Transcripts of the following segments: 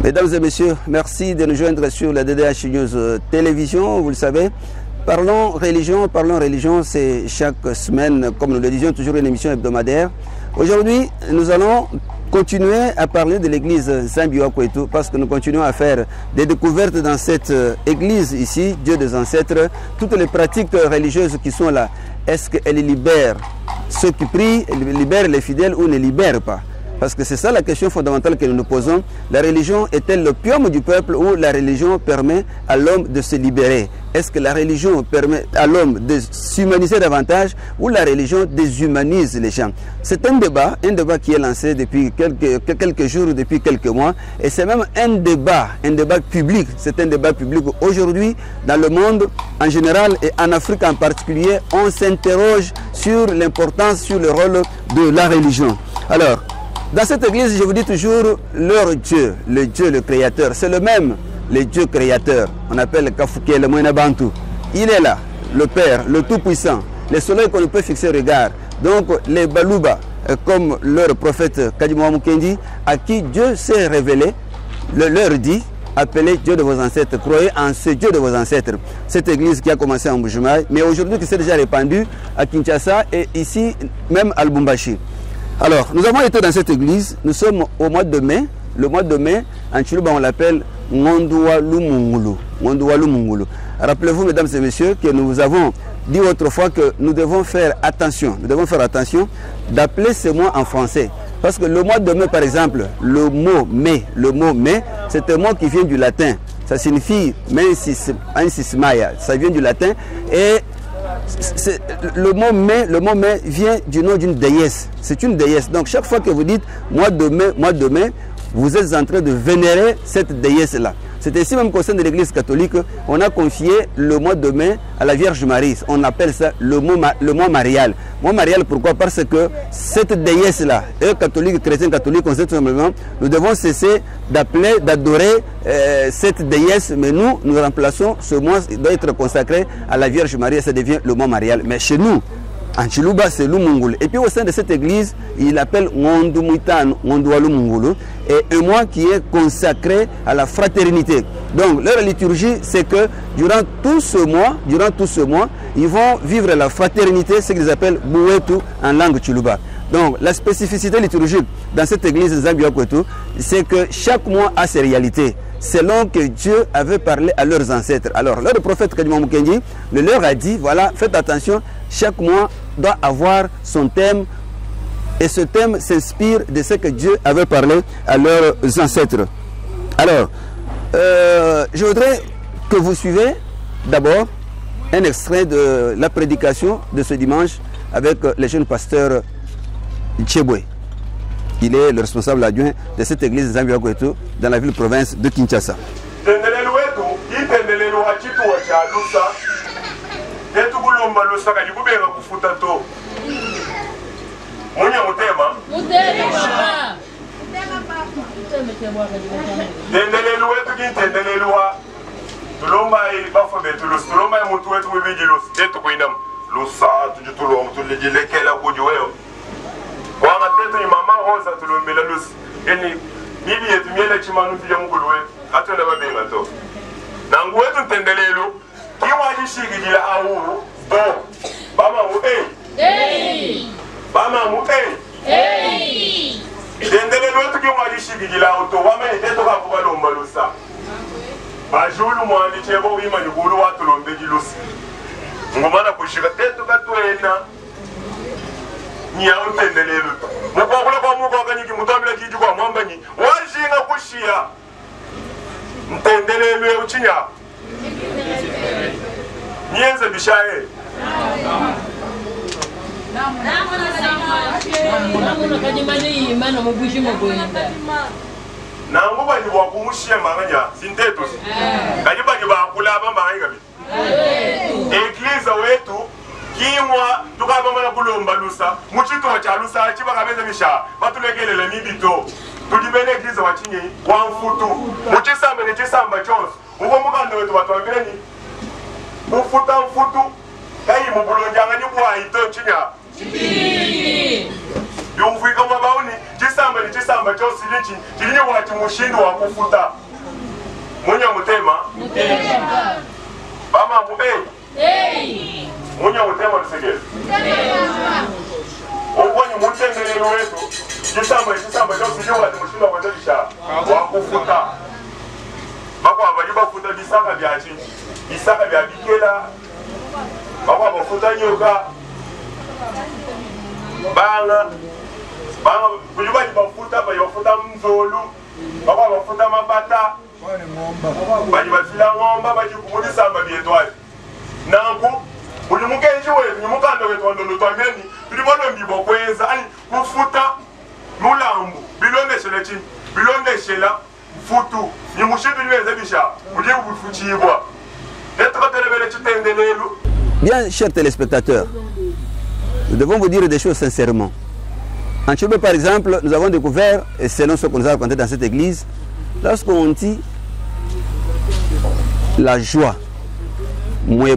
Mesdames et messieurs, merci de nous joindre sur la DDH News Télévision. Vous le savez, parlons religion, c'est chaque semaine, comme nous le disions, toujours une émission hebdomadaire. Aujourd'hui, nous allons continuer à parler de l'église Zambiwa-Kwetu parce que nous continuons à faire des découvertes dans cette église ici, Dieu des ancêtres, toutes les pratiques religieuses qui sont là. Est-ce qu'elle libère ceux qui prient, elle libère les fidèles ou ne libère pas? Parce que c'est ça la question fondamentale que nous nous posons. La religion est-elle l'opium du peuple ou la religion permet à l'homme de se libérer? Est-ce que la religion permet à l'homme de s'humaniser davantage ou la religion déshumanise les gens? C'est un débat qui est lancé depuis quelques jours, depuis quelques mois. Et c'est même un débat public. C'est un débat public. Aujourd'hui, dans le monde en général et en Afrique en particulier, on s'interroge sur l'importance, sur le rôle de la religion. Alors, dans cette église, je vous dis toujours, leur Dieu, le créateur, c'est le même, le Dieu créateur. On appelle Kafuké, le Moïnabantou. Il est là, le Père, le Tout-Puissant, le soleil qu'on ne peut fixer regard. Donc, les Balouba, comme leur prophète Kadimoua Mukendi, à qui Dieu s'est révélé, leur dit, appelez Dieu de vos ancêtres, croyez en ce Dieu de vos ancêtres. Cette église qui a commencé en Mbujimaï, mais aujourd'hui qui s'est déjà répandue à Kinshasa et ici, même à Lubumbashi. Alors, nous avons été dans cette église, nous sommes au mois de mai. Le mois de mai, en Chiluba, on l'appelle Ngondoualou Mungulu. Rappelez-vous, mesdames et messieurs, que nous avons dit autrefois que nous devons faire attention d'appeler ce mois en français. Parce que le mois de mai, par exemple, le mot mai, c'est un mot qui vient du latin. Ça signifie Mensismaya, ça vient du latin. Et le mot mai vient du nom d'une déesse. C'est une déesse. Donc chaque fois que vous dites mois de mai, vous êtes en train de vénérer cette déesse-là. C'est ici même qu'au sein de l'église catholique, on a confié le mois de mai à la Vierge Marie. On appelle ça le mois marial. Mois marial, pourquoi? Parce que cette déesse-là, eux catholiques, chrétiens catholiques, on sait tout simplement, nous devons cesser d'adorer cette déesse, mais nous remplaçons ce mois, il doit être consacré à la Vierge Marie, ça devient le mois marial. Mais chez nous, en Chiluba, c'est Lumungulu. Et puis au sein de cette église, il appelle Ngondoualou Mungulu, et un mois qui est consacré à la fraternité. Donc leur liturgie, c'est que durant tout ce mois, ils vont vivre la fraternité, ce qu'ils appellent Bouetou en langue Chiluba. Donc la spécificité liturgique dans cette église de Zambiwa-Kwetu, c'est que chaque mois a ses réalités, selon que Dieu avait parlé à leurs ancêtres. Alors leur prophète Kadimoua Mukendi leur a dit, voilà, faites attention, chaque mois doit avoir son thème, et ce thème s'inspire de ce que Dieu avait parlé à leurs ancêtres. Alors, je voudrais que vous suivez d'abord un extrait de la prédication de ce dimanche avec le jeune pasteur Tchebwe. Il est le responsable adjoint de cette église de Zambiwa-Kwetu dans la ville-province de Kinshasa. Bajulu mwandi chebo wima nyugulu watu lombeji lusi. Ngomana kushika tetu nya untendelelo mukokula kwa muko kanyiki mutambira kiji kwa mwamba nyi wajinga kushia ntendelelo uchinya nienze bishaye nanguba ni wakumushia manganya sinteto kajiba ni bakula ba manga bi eglise wetu kimwa tukabamana kulomba lusa muchito cha lusa chiba kabeza bisha batulekelele mibito tulibene eglise wachinye wa mfutu muchisamba ne chisamba chos uko mukando wetu batwabireni ufuta mfutu kai mubulonjanga ni kwa ito chinya yumvika mabauni chisamba ni chisamba chos lichi chilinye wati mushindo wa kufuta munya mutema bama mube munya mutema lusegele ubonye mutendelelo wetu chisamba chos lichi wati mushindo wa kufuta wa kufuta bakwa bali bafuta bisaka byachi bisaka bya bikela bakwa bafuta nyoka banga kujibali bafuta bafuta mzolu bakwa bafuta mabata bali bafila ngomba bali kumulisa mba bietwali nangu uli mukenji wetu ni mukando wetu ndolo twameni tulibona mbibo kweza ani kufuta mulambu bilondeshela chi bilondeshela futu ni mushitu niweze bisha uli bufuchibwa etrotelebele chitendelelo. Bien, chers téléspectateurs, nous devons vous dire des choses sincèrement. En Tchibé, par exemple, nous avons découvert, et selon ce qu'on nous a raconté dans cette église, lorsqu'on dit la joie, on ne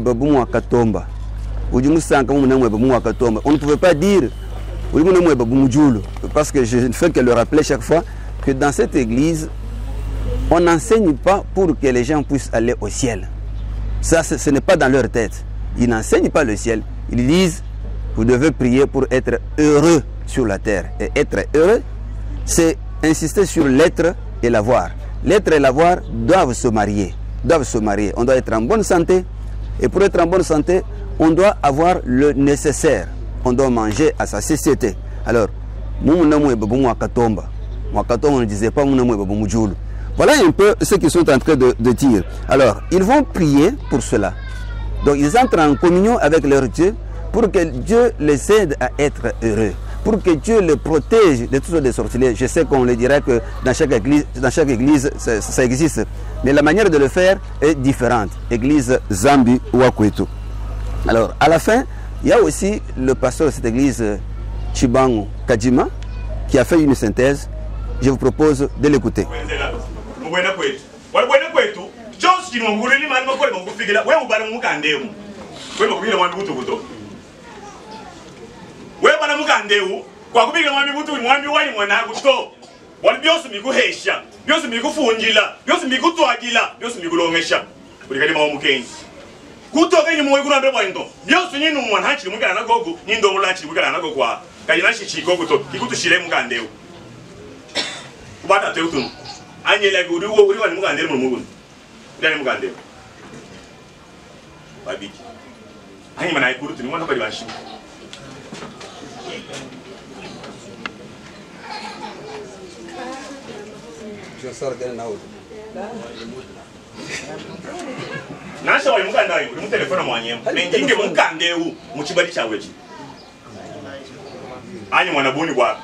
pouvait pas dire, parce que je ne fais que le rappeler chaque fois, que dans cette église, on n'enseigne pas pour que les gens puissent aller au ciel. Ça, ce n'est pas dans leur tête. Ils n'enseignent pas le ciel. Ils disent, vous devez prier pour être heureux sur la terre. Et être heureux, c'est insister sur l'être et l'avoir. L'être et l'avoir doivent se marier. On doit être en bonne santé. Et pour être en bonne santé, on doit avoir le nécessaire. On doit manger à sa société. Alors, on ne disait pas voilà un peu ce qu'ils sont en train de dire. Alors, ils vont prier pour cela. Donc, ils entrent en communion avec leur Dieu pour que Dieu les aide à être heureux, pour que Dieu les protège de toutes sortes de sortilèges. Je sais qu'on le dirait que dans chaque église ça existe, mais la manière de le faire est différente. Église Zambi ou Akwetu. Alors, à la fin, il y a aussi le pasteur de cette église, Chibango Kajima, qui a fait une synthèse. Je vous propose de l'écouter. kutoka ni mwe kuna bebo ndo byosu ni numwana hakiri mugana na gogo ni ndongo lachiri mugana na gogwa kayina shichi gogo to ikutushire mugandeo kubata teutu anyele guri wo uri wani mugandeo mu mugun ndani mugandeo babiki anyi mana ikuru tuni mwana bali bashi je sors de là. Nasha wa muganda uri mu telefone mwanyemo nenginge mugandeu mu kibali cyawe ki anyi mwana buni kwa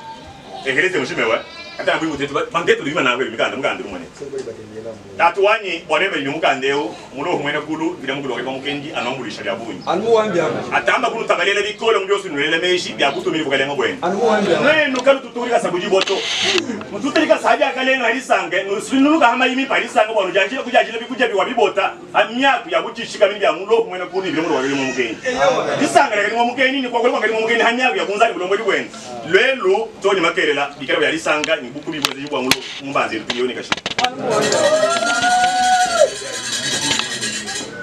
ehereze mushimewe ata mbi mutetu mangeto lima nawe muganda rumane tatu wanyi bonebe ni mugandeu mulo humwena kulu bila mugulu kwa mukenji anombulisha bya bunyi anmuwambya atamba kulu tabalele bikole mu byosu nulele meshi bya kutumira bukalenga bwene anmuwambya neno kalu tutulika sabuji boto mututulika saja kalenga alisange nusinuka hama yimi palisanga bwanu janje kujajile bikuja biwa bibota amyaku ya butishika bya mulo humwena kulu bila mulo wabili mu mukenji disanga leka mu mukenji ni kwa kweli mu mukenji hamyaku ya bunzani bulombo bwene lelo toni makerela bikara bya lisanga ni buku bibo zibwa mulo mumbanze tiyoni kashi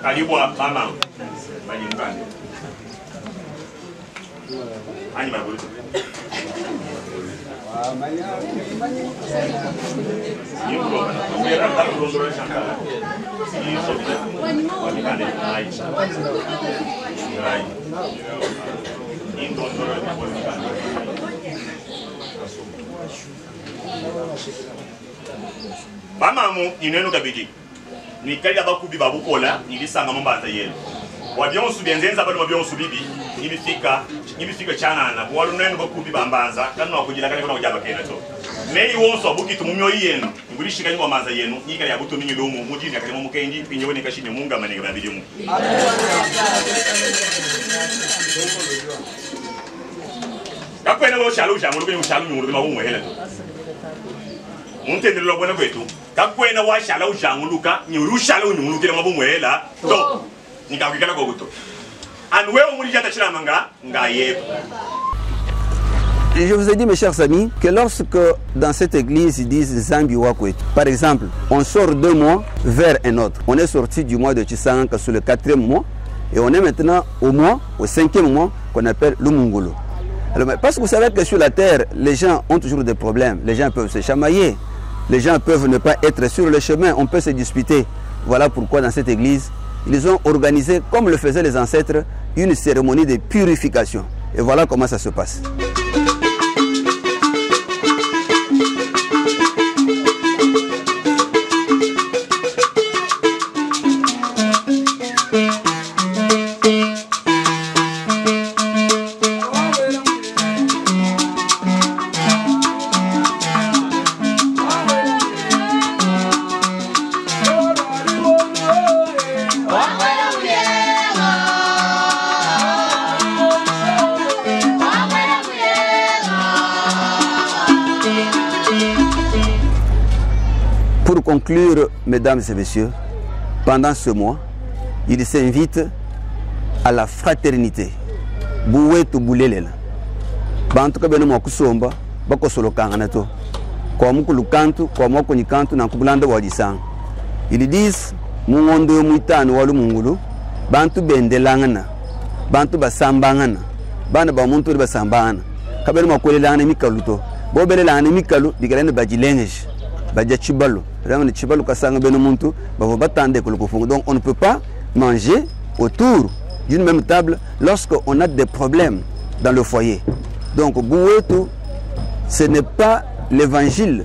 alibwa mama bali mkande ani mabulu yiko era tabu ndo shangala hizo bila wakande ai ai ndo ndo Bamamu ineno kabidi. Ni kali abakubi babukola nilisanga mambata yenu. Wabion subienzenza bado wabion subibi ibifika chana na bwalu neno bakubi bambanza kana wakujira kana kuna kujaba kena to. Nei wonso abuki tumumyo yenu ngulishika nywa manza yenu yikali abuto minyi lomu mujini akali mu kendi pinyewe nekashine munga manenge babidi mu. Kakwena bo shalu shamu ko shalu nyuru ma bumwe hele to. Muntende lo bona kwetu. Kakwena wa shalu shamu luka nyuru shalu nyuru kile ma bumwe hela to. Nikakikana ko guto. An wewe muri jata chiramanga ngaye. Je vous ai dit, mes chers amis, que lorsque dans cette église ils disent Zambi Wakwetu, par exemple, on sort 2 mois vers un autre. On est sorti du mois de Chisanka sur le 4e mois et on est maintenant au 5e mois qu'on appelle le Mungolo. Alors, parce que vous savez que sur la terre, les gens ont toujours des problèmes. Les gens peuvent se chamailler, les gens peuvent ne pas être sur le chemin, on peut se disputer. Voilà pourquoi dans cette église, ils ont organisé, comme le faisaient les ancêtres, une cérémonie de purification. Et voilà comment ça se passe. Pour conclure, mesdames et messieurs, pendant ce mois, il s'invite à la fraternité. Bouwetu bulelela. Bantu kabeno mwakusomba bako solo kanganato. Kwa muku lukantu, kwa mwako nikantu na kubulanda wajisang. Ils disent mungondo muitano walu mungulu, bantu bendelangana, bantu basambangana, bana ba muntu basambangana. Kabeno mwakwelelana mikaluto. Bobelelana mikalu digalene bajilengesh. Donc on ne peut pas manger autour d'une même table lorsqu'on a des problèmes dans le foyer. Donc Bouwetu, ce n'est pas l'évangile,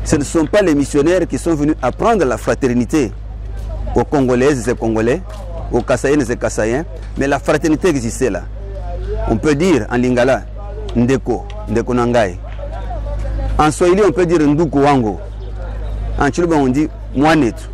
ce ne sont pas les missionnaires qui sont venus apprendre la fraternité aux Congolaises et Congolais, aux Kassayennes et Kassaïens, mais la fraternité existait là. On peut dire en lingala, Ndeko, Ndeko Nangai. En Swahili, on peut dire Nduku Wango. En Chiluba, on dit Mwanetu,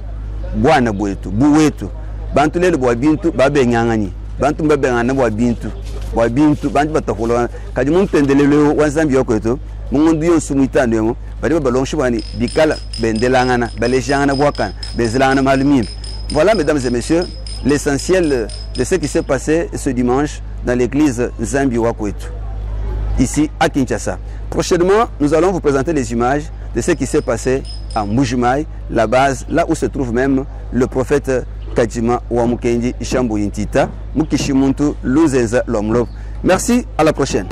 Bwana Bwetu, Bouwetu. Bantu lele bwa bintu babe nyangani. Bantu babe ngana bwa bintu. Bwa bintu bantu batakola. Kadi muntendelele wanzambi yokoto. Mungundu yonsumita ndemo. Bali balonshi bani bikala bendelangana, balejangana bwakana, bezilangana malumim. Voilà mesdames et messieurs, l'essentiel de ce qui s'est passé ce dimanche dans l'église Zambi Wakwetu, ici à Kinshasa. Prochainement, nous allons vous présenter les images de ce qui s'est passé à Mbujimaï, la base, là où se trouve même le prophète Kajima Wamukendi Ishambu Yintita, Mukishimuntu Luzenza Lomlop. Merci, à la prochaine.